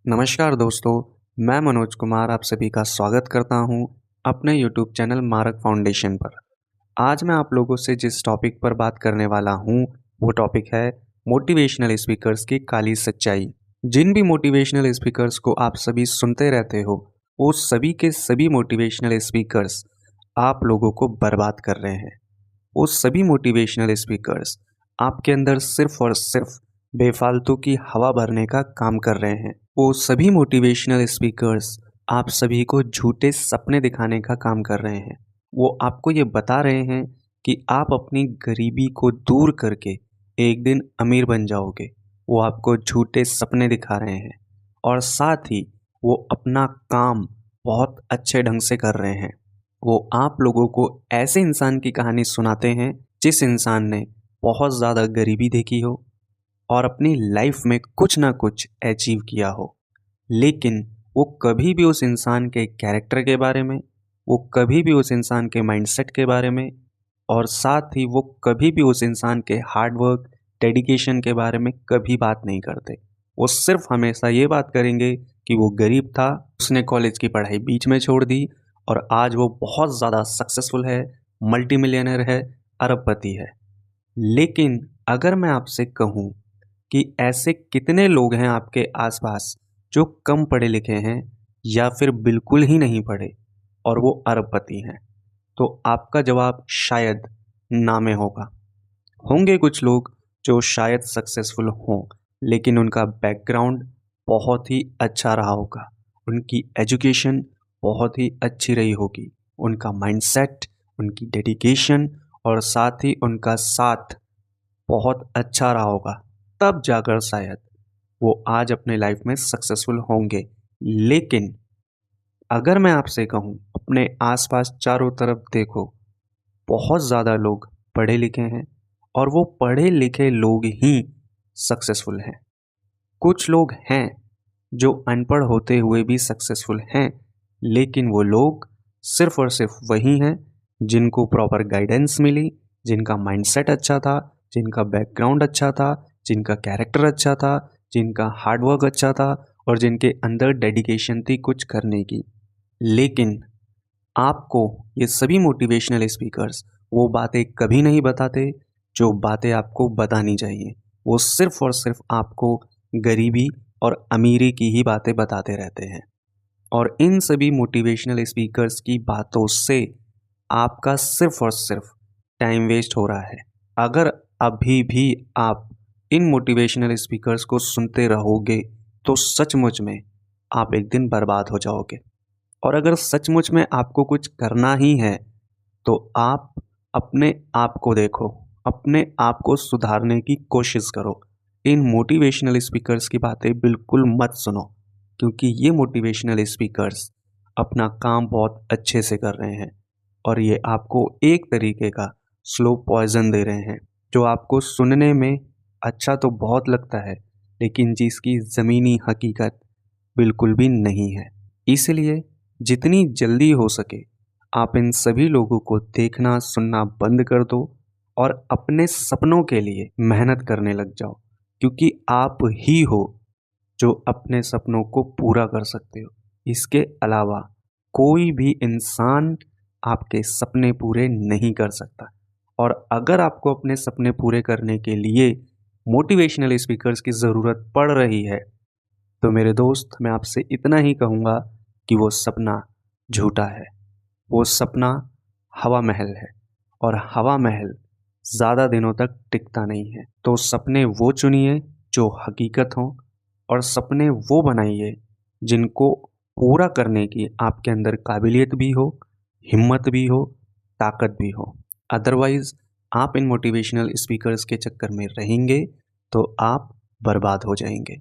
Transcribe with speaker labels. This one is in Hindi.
Speaker 1: नमस्कार दोस्तों, मैं मनोज कुमार आप सभी का स्वागत करता हूं अपने YouTube चैनल मारक फाउंडेशन पर। आज मैं आप लोगों से जिस टॉपिक पर बात करने वाला हूं, वो टॉपिक है मोटिवेशनल स्पीकर्स की काली सच्चाई। जिन भी मोटिवेशनल स्पीकर्स को आप सभी सुनते रहते हो, वो सभी के सभी मोटिवेशनल स्पीकर्स आप लोगों को बर्बाद कर रहे हैं। वो सभी मोटिवेशनल स्पीकर्स आपके अंदर सिर्फ और सिर्फ बेफालतू की हवा भरने का काम कर रहे हैं। वो सभी मोटिवेशनल स्पीकर्स आप सभी को झूठे सपने दिखाने का काम कर रहे हैं। वो आपको ये बता रहे हैं कि आप अपनी गरीबी को दूर करके एक दिन अमीर बन जाओगे। वो आपको झूठे सपने दिखा रहे हैं और साथ ही वो अपना काम बहुत अच्छे ढंग से कर रहे हैं। वो आप लोगों को ऐसे इंसान की कहानी सुनाते हैं जिस इंसान ने बहुत ज़्यादा गरीबी देखी हो और अपनी लाइफ में कुछ ना कुछ अचीव किया हो, लेकिन वो कभी भी उस इंसान के कैरेक्टर के बारे में, वो कभी भी उस इंसान के माइंडसेट के बारे में और साथ ही वो कभी भी उस इंसान के हार्ड वर्क, डेडिकेशन के बारे में कभी बात नहीं करते। वो सिर्फ हमेशा ये बात करेंगे कि वो गरीब था, उसने कॉलेज की पढ़ाई बीच में छोड़ दी और आज वो बहुत ज़्यादा सक्सेसफुल है, मल्टी मिलियनर है, अरबपति है। लेकिन अगर मैं आपसे कहूँ कि ऐसे कितने लोग हैं आपके आसपास जो कम पढ़े लिखे हैं या फिर बिल्कुल ही नहीं पढ़े और वो अरबपति हैं, तो आपका जवाब शायद ना में होगा। होंगे कुछ लोग जो शायद सक्सेसफुल हों, लेकिन उनका बैकग्राउंड बहुत ही अच्छा रहा होगा, उनकी एजुकेशन बहुत ही अच्छी रही होगी, उनका माइंडसेट, उनकी डेडिकेशन और साथ ही उनका साथ बहुत अच्छा रहा होगा, तब जाकर शायद वो आज अपने लाइफ में सक्सेसफुल होंगे। लेकिन अगर मैं आपसे कहूँ अपने आसपास चारों तरफ देखो, बहुत ज़्यादा लोग पढ़े लिखे हैं और वो पढ़े लिखे लोग ही सक्सेसफुल हैं। कुछ लोग हैं जो अनपढ़ होते हुए भी सक्सेसफुल हैं, लेकिन वो लोग सिर्फ और सिर्फ वही हैं जिनको प्रॉपर गाइडेंस मिली, जिनका माइंडसेट अच्छा था, जिनका बैकग्राउंड अच्छा था, जिनका कैरेक्टर अच्छा था, जिनका हार्डवर्क अच्छा था और जिनके अंदर डेडिकेशन थी कुछ करने की। लेकिन आपको ये सभी मोटिवेशनल स्पीकर्स वो बातें कभी नहीं बताते जो बातें आपको बतानी चाहिए। वो सिर्फ और सिर्फ आपको गरीबी और अमीरी की ही बातें बताते रहते हैं और इन सभी मोटिवेशनल स्पीकर्स की बातों से आपका सिर्फ और सिर्फ टाइम वेस्ट हो रहा है। अगर अभी भी आप इन मोटिवेशनल स्पीकर्स को सुनते रहोगे तो सचमुच में आप एक दिन बर्बाद हो जाओगे। और अगर सचमुच में आपको कुछ करना ही है तो आप अपने आप को देखो, अपने आप को सुधारने की कोशिश करो। इन मोटिवेशनल स्पीकर्स की बातें बिल्कुल मत सुनो, क्योंकि ये मोटिवेशनल स्पीकर्स अपना काम बहुत अच्छे से कर रहे हैं और ये आपको एक तरीके का स्लो पॉइजन दे रहे हैं जो आपको सुनने में अच्छा तो बहुत लगता है, लेकिन जिसकी ज़मीनी हकीकत बिल्कुल भी नहीं है। इसलिए जितनी जल्दी हो सके आप इन सभी लोगों को देखना सुनना बंद कर दो और अपने सपनों के लिए मेहनत करने लग जाओ, क्योंकि आप ही हो जो अपने सपनों को पूरा कर सकते हो। इसके अलावा कोई भी इंसान आपके सपने पूरे नहीं कर सकता। और अगर आपको अपने सपने पूरे करने के लिए मोटिवेशनल स्पीकर्स की ज़रूरत पड़ रही है, तो मेरे दोस्त मैं आपसे इतना ही कहूँगा कि वो सपना झूठा है। वो सपना हवा महल है और हवा महल ज़्यादा दिनों तक टिकता नहीं है। तो सपने वो चुनिए जो हकीकत हों और सपने वो बनाइए जिनको पूरा करने की आपके अंदर काबिलियत भी हो, हिम्मत भी हो, ताकत भी हो। अदरवाइज़ आप इन मोटिवेशनल स्पीकर्स के चक्कर में रहेंगे तो आप बर्बाद हो जाएंगे।